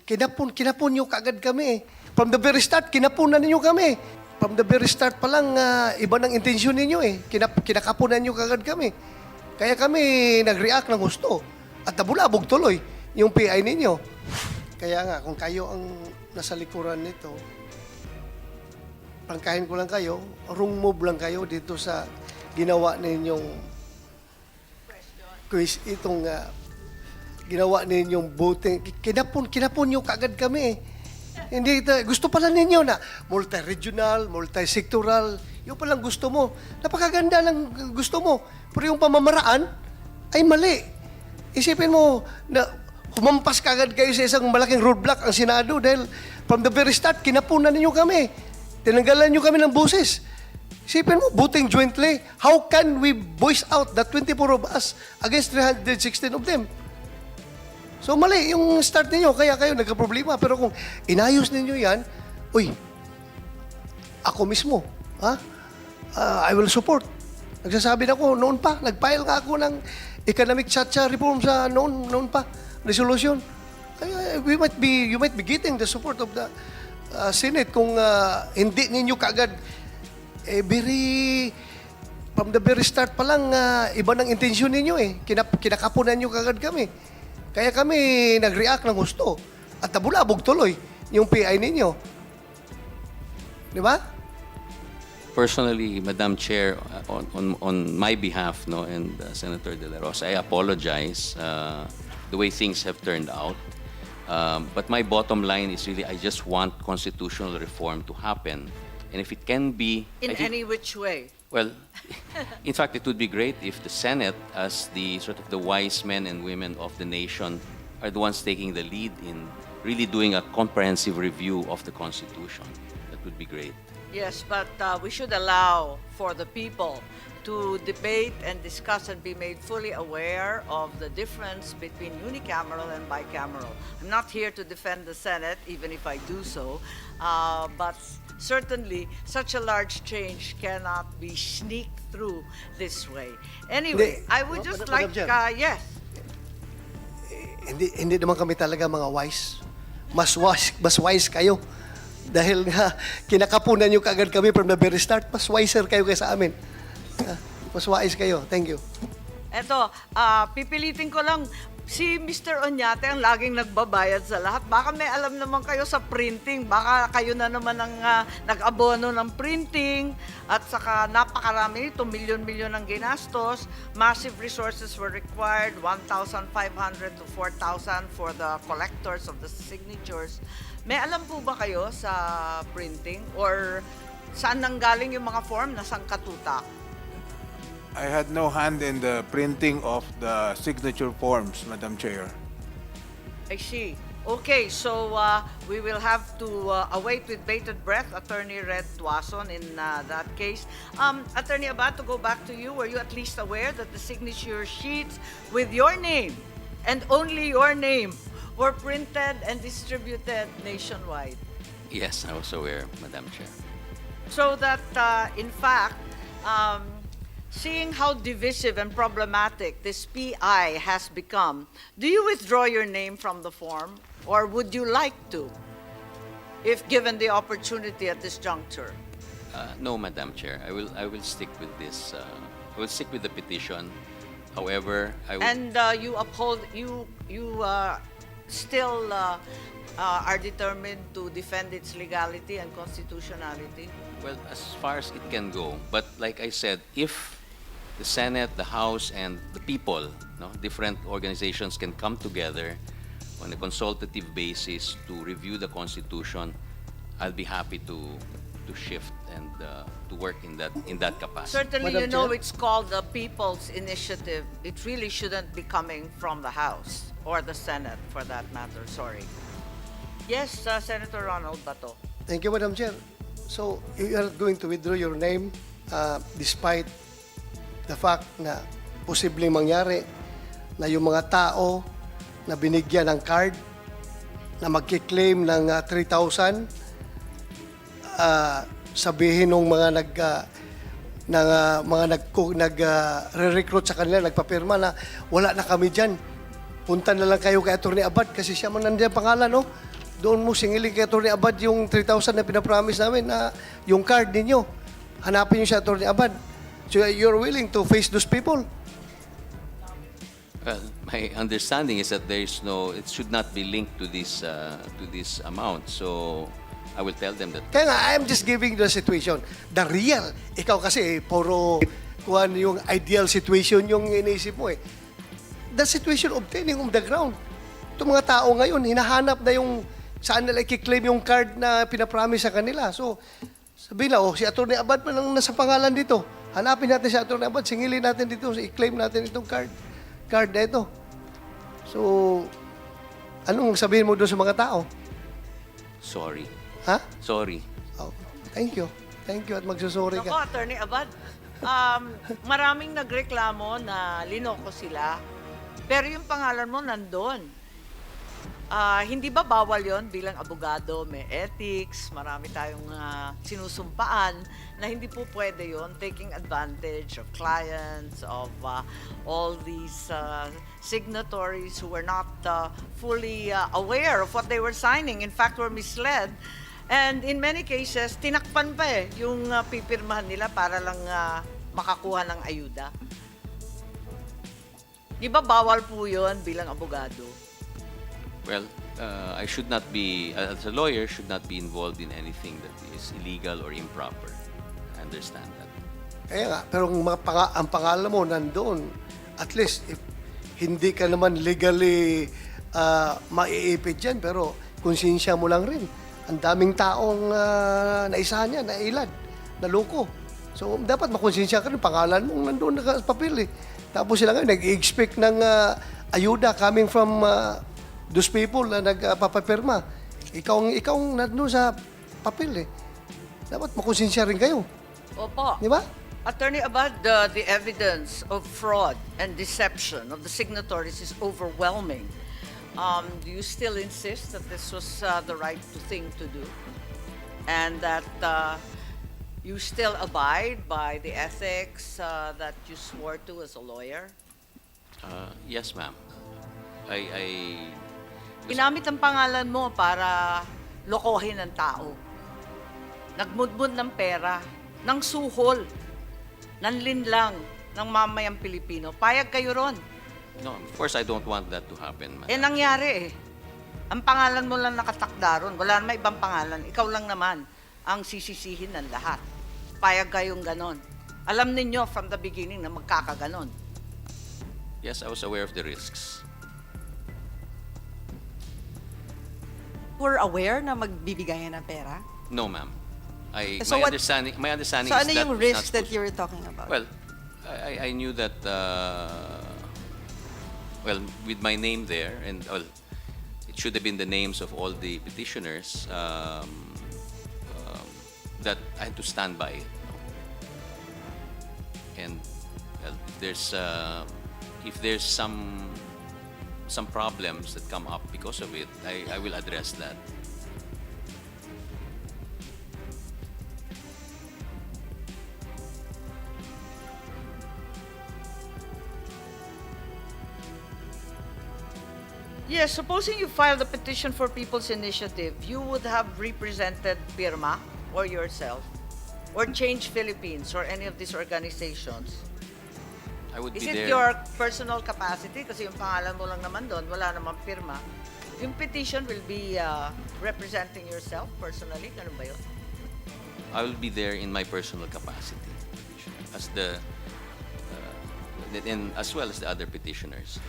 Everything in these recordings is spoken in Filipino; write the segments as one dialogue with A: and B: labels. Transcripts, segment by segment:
A: kinapon nyo kaagad kami. From the very start, kinapunan ninyo kami. From the very start pa lang, iba ng intensyon ninyo eh. Kinakapunan nyo kaagad kami. Kaya kami nag-react ng gusto. At nabulabog tuloy yung PI ninyo. Kaya nga, kung kayo ang nasa likuran nito, prangkahin ko lang kayo, wrong move lang kayo dito sa ginawa ninyong quiz, itong ginawa ninyong voting. Kinapon nyo kaagad kami. Hindi, gusto pala ninyo na multi-regional, multi-sectoral, yung palang gusto mo. Napakaganda lang gusto mo. Pero yung pamamaraan ay mali. Isipin mo na humampas kaagad kayo sa isang malaking roadblock ang Senado dahil from the very start, kinapunan ninyo kami. Tinanggalan nyo kami ng boses. Isipin mo, voting jointly, how can we voice out the 24 of us against 316 of them? So mali yung start ninyo, kaya kayo nagka-problema. Pero kung inayos ninyo yan, uy, ako mismo, I will support. Nagsasabi na ako, noon pa, nag-file nga ako ng economic chacha reform sa noon pa, resolution. Kaya you might be getting the support of the Senate kung hindi ninyo kaagad from the very start pa lang, iba ng intensyon ninyo eh. Kinakapunan nyo kaagad kami. Kaya kami nag-react ng gusto. At nabulabog tuloy yung PI ninyo. Di ba?
B: Personally, Madam Chair, on my behalf, and Senator De La Rosa, I apologize the way things have turned out. But my bottom line is really, I just want constitutional reform to happen. And if it can be...
C: In any which way?
B: Well, in fact, it would be great if the Senate, as the sort of the wise men and women of the nation, are the ones taking the lead in really doing a comprehensive review of the Constitution. That would be great.
C: Yes, but we should allow for the people to debate and discuss and be made fully aware of the difference between unicameral and bicameral. I'm not here to defend the Senate, even if I do so, but certainly such a large change cannot be sneaked through this way. Anyway, I would just like, yes.
A: Hindi naman kami talaga mga wise. Mas wise kayo. Dahil nga, kinakapunan nyo kaagad kami from the very start, mas wiser kayo kaysa amin. Mas wise kayo. Thank you.
C: Eto, pipilitin ko lang, si Mr. Oñate ang laging nagbabayad sa lahat. Baka may alam naman kayo sa printing. Baka kayo na naman ang nag-abono ng printing. At saka napakarami nito, milyon-milyon ang ginastos. Massive resources were required, 1,500 to 4,000 for the collectors of the signatures. May alam po ba kayo sa printing? Or saan nanggaling yung mga form na sangkatutak?
D: I had no hand in the printing of the signature forms, Madam Chair.
C: I see. Okay, so we will have to await with bated breath Attorney Red Tuason in that case. Attorney Abad, to go back to you, were you at least aware that the signature sheets with your name and only your name were printed and distributed nationwide?
B: Yes, I was aware, Madam Chair.
C: So that, in fact, seeing how divisive and problematic this PI has become, do you withdraw your name from the form, or would you like to, if given the opportunity at this juncture?
B: No, Madam Chair. I will stick with this. I will stick with the petition. However, I will...
C: And you uphold, you still are determined to defend its legality and constitutionality?
B: Well, as far as it can go. But like I said, if the Senate, the House, and the people, different organizations can come together on a consultative basis to review the Constitution, I'll be happy to shift and to work in that capacity.
C: Certainly,
A: Madam
C: you know
A: Chair?
C: it's called the People's Initiative. It really shouldn't be coming from the House or the Senate, for that matter. Sorry. Yes, Senator Ronald Bato.
A: Thank you, Madam Chair. So, you are going to withdraw your name despite the fact na posibleng mangyari na yung mga tao na binigyan ng card na magkiklaim ng 3,000, sabihin ng mga nag-re-recruit sa kanila, nagpapirma na wala na kami dyan. Punta na lang kayo kay Atty. Abad kasi siya man nandiyan pangalan, no? doon mo singilin kay Atty. Abad yung 3,000 na pinapromise namin na yung card ninyo. Hanapin niyo si Atty. Abad. So you're willing to face those people?
B: Well, my understanding is that there is no, it should not be linked to this amount. So I will tell them that.
A: Kaya nga, I'm just giving the situation. The real. Ikaw kasi, puro kuhan yung ideal situation yung iniisip mo eh. The situation obtaining on the ground. Itong mga tao ngayon, hinahanap na yung saan nila i-claim yung card na pinapromise sa kanila. So, sabihin na, si Atty. Abad pa lang nasa pangalan dito. Hanapin natin si Atty. Abad, singilin natin dito, i-claim natin itong card na ito. So, anong sabihin mo doon sa mga tao?
B: Sorry.
A: Ha?
B: Sorry.
A: Oh, thank you. Thank you at magsusuri
C: Ako,
A: ka.
C: Attorney Abad, maraming nagreklamo na linoko sila. Pero yung pangalan mo nandun. Hindi ba bawal yon bilang abogado? May ethics, marami tayong sinusumpaan na hindi po pwede yon taking advantage of clients, of all these signatories who were not fully aware of what they were signing. In fact, were misled. And in many cases, tinakpan pa yung pipirmahan nila para lang makakuha ng ayuda. Di ba bawal po yun bilang abogado?
B: Well, I should not be, as a lawyer, should not be involved in anything that is illegal or improper. I understand that.
A: Kaya nga, pero ang pangalan mo nandoon. At least, if hindi ka naman legally maiipit dyan, pero konsensya mo lang rin. Ang daming taong naisahan niya, nailad, naloko. So, dapat makonsensya ka rin. Pangalan mo nandoon sa papel eh. Tapos sila ngayon, nag-expect ng ayuda coming from those people na nagpapapirma. Ikaw nandun sa papel eh. Dapat makonsensya rin kayo.
C: Opo.
A: Di ba?
C: Attorney Abad, the evidence of fraud and deception of the signatories is overwhelming. Do you still insist that this was the right thing to do? And that you still abide by the ethics that you swore to as a lawyer?
B: Yes, ma'am.
C: Ginamit ang pangalan mo para lokohin ng tao. Nagmudmud ng pera, ng suhol, ng linlang, ng mamayang Pilipino. Payag kayo ron.
B: No, of course, I don't want that to happen, ma'am.
C: Nangyari eh. Ang pangalan mo lang nakatakda ron. Wala naman ibang pangalan. Ikaw lang naman ang sisisihin ng lahat. Payag kayong ganon. Alam ninyo from the beginning na magkakaganon.
B: Yes, I was aware of the risks.
E: Were aware na magbibigayan ng pera?
B: No, ma'am.
E: So
B: my
E: what-
B: understanding
E: So
B: is
E: ano
B: that
E: yung
B: was not
E: risk that
B: supposed-
E: you were talking about?
B: Well, I knew that, well, with my name there, and well, it should have been the names of all the petitioners that I had to stand by. And well, if there's some problems that come up because of it, I will address that.
C: Yes, supposing you filed a petition for People's Initiative, you would have represented PIRMA or yourself or Change Philippines or any of these organizations.
B: I would
C: Is
B: be
C: it
B: there.
C: your personal capacity? Kasi yung pangalan mo lang naman doon, wala namang PIRMA. Yung petition will be representing yourself personally? Ganun ba yun?
B: I will be there in my personal capacity as and as well as the other petitioners.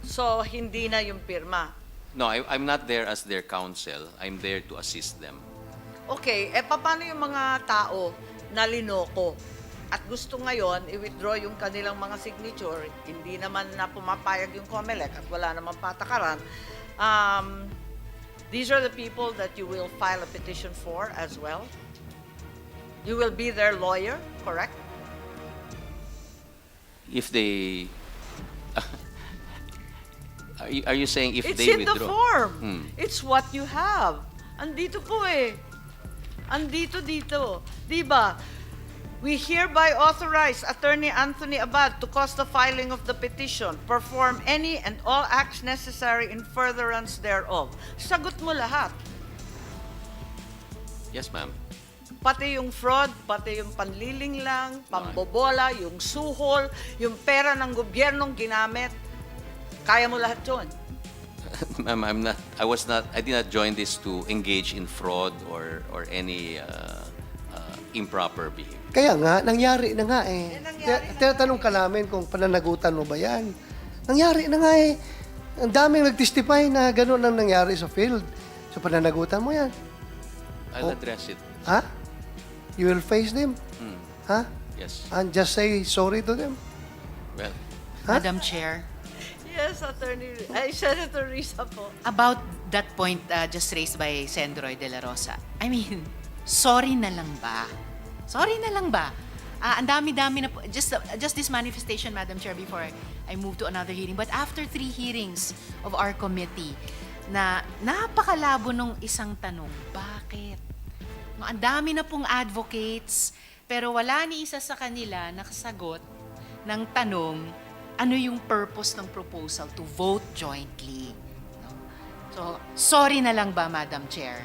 C: So, hindi na yung PIRMA.
B: No, I'm not there as their counsel. I'm there to assist them.
C: Okay, paano yung mga tao na linoko at gusto ngayon i-withdraw yung kanilang mga signature, hindi naman na pumapayag yung COMELEC at wala namang patakaran, these are the people that you will file a petition for as well? You will be their lawyer, correct?
B: If they... Are you saying if
C: It's
B: they
C: in the
B: withdraw?
C: form.
B: Hmm.
C: It's what you have. Andito po eh. Andito dito. Diba? We hereby authorize Attorney Anthony Abad to cause the filing of the petition, perform any and all acts necessary in furtherance thereof. Sagot mo lahat.
B: Yes, ma'am.
C: Pati yung fraud, pati yung panliling lang, pambobola, yung suhol, yung pera ng gobyernong ginamit. Kaya mo lahat yun.
B: Ma'am, I did not join this to engage in fraud or any improper behavior.
A: Kaya nga, nangyari na nga eh.
C: nangyari na
A: Tinatanong ka namin kung pananagutan mo ba yan. Nangyari na nga eh. Ang daming nag-testify na gano'n ang nangyari sa field. So pananagutan mo yan.
B: I'll address it.
A: Ha? You will face them?
B: Mm,
A: Ha?
B: yes.
A: And just say sorry to them?
B: Well,
A: Ha?
F: Madam Chair,
C: Yes, Senator Risa po.
F: about that point just raised by Sendroy De La Rosa, I mean, sorry na lang ba? Sorry na lang ba? Ang dami-dami na po, just this manifestation, Madam Chair, before I move to another hearing. But after 3 hearings of our committee, na napakalabo nung isang tanong, bakit? No, ang dami na pong advocates, pero wala ni isa sa kanila nakasagot ng tanong, ano yung purpose ng proposal to vote jointly? No? So, sorry na lang ba, Madam Chair?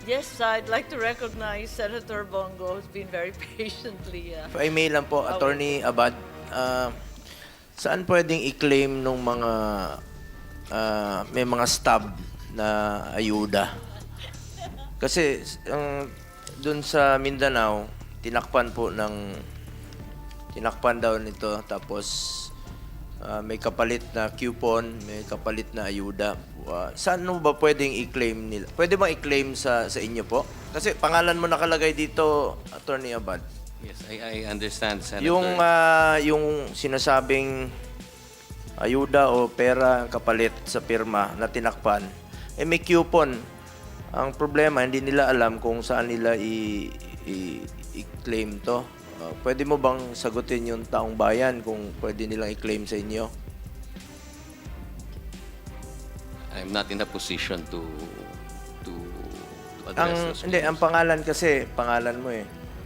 C: Yes, I'd like to recognize Senator Bongo who's been very patiently.
G: If I may lang po, Attorney Abad, saan pwedeng i-claim nung mga may mga stab na ayuda? Kasi dun sa Mindanao, tinakpan daw nito, tapos may kapalit na coupon, may kapalit na ayuda. Saan mo ba pwedeng i-claim nila? Pwede bang i-claim sa inyo po? Kasi pangalan mo nakalagay dito, Attorney Abad.
B: yes, I understand, Senator.
G: Yung sinasabing ayuda o pera ang kapalit sa pirma na tinakpan, may coupon. Ang problema, hindi nila alam kung saan nila i-claim to. Pwede mo bang sagutin yung taong bayan kung pwede nilang i-claim sa inyo?
B: I'm not in a position to address those
G: Hindi, ang
B: claims.
G: pangalan kasi, pangalan mo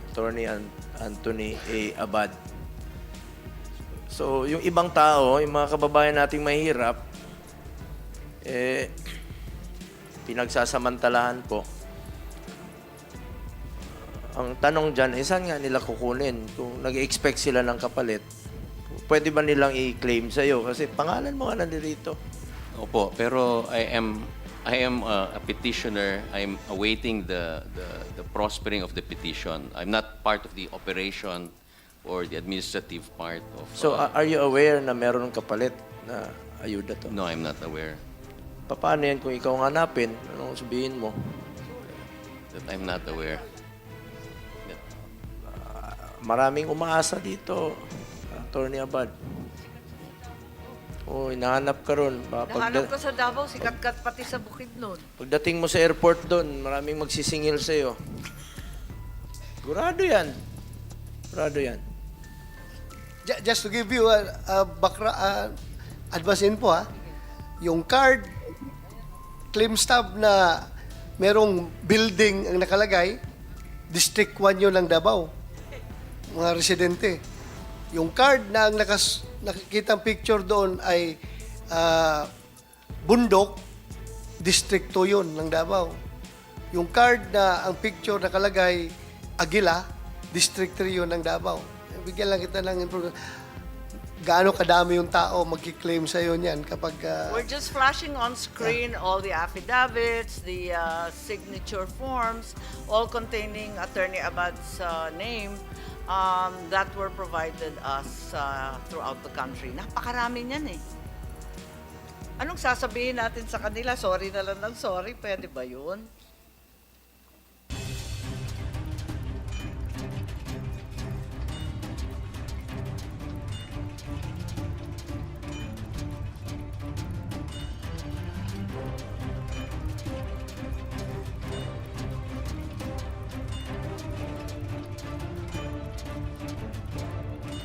G: Attorney Anthony A. Abad. So, yung ibang tao, yung mga kababayan nating mahirap, pinagsasamantalahan po. Ang tanong dyan, saan nga nila kukunin? Kung nag-expect sila ng kapalit, pwede ba nilang i-claim sa'yo? Kasi pangalan mo nga nandito.
B: Opo, pero I am a petitioner. I'm awaiting the prospering of the petition. I'm not part of the operation or the administrative part of.
G: So, are you aware na meron kapalit na ayuda to?
B: No, I'm not aware
G: Paano yan kung ikaw ang hanapin? Anong sabihin mo?
B: that I'm not aware.
G: Maraming umaasa dito, Attorney Abad. Hinahanap ka ron.
C: Nahanap ko sa Davao, sikat-kat pati sa Bukidnon.
G: Pagdating mo sa airport doon, maraming magsisingil sa'yo. Sigurado yan. Sigurado yan.
A: Just to give you advance info yung card, claim stub na merong building ang nakalagay, District 1 yun ng Davao. Mga residente. Yung card na ang nakikitang picture doon ay Bundok, District 2 yun ng Davao. Yung card na ang picture nakalagay Aguila, District 3 yun ng Davao. Bigyan lang kita ng information. Gaano kadami yung tao magki-claim sa iyo niyan kapag
C: We're just flashing on screen all the affidavits, the signature forms, all containing Attorney Abad's name that were provided us throughout the country. Napakarami niyan eh. Anong sasabihin natin sa kanila? Sorry na lang ng sorry. Pwede ba yun?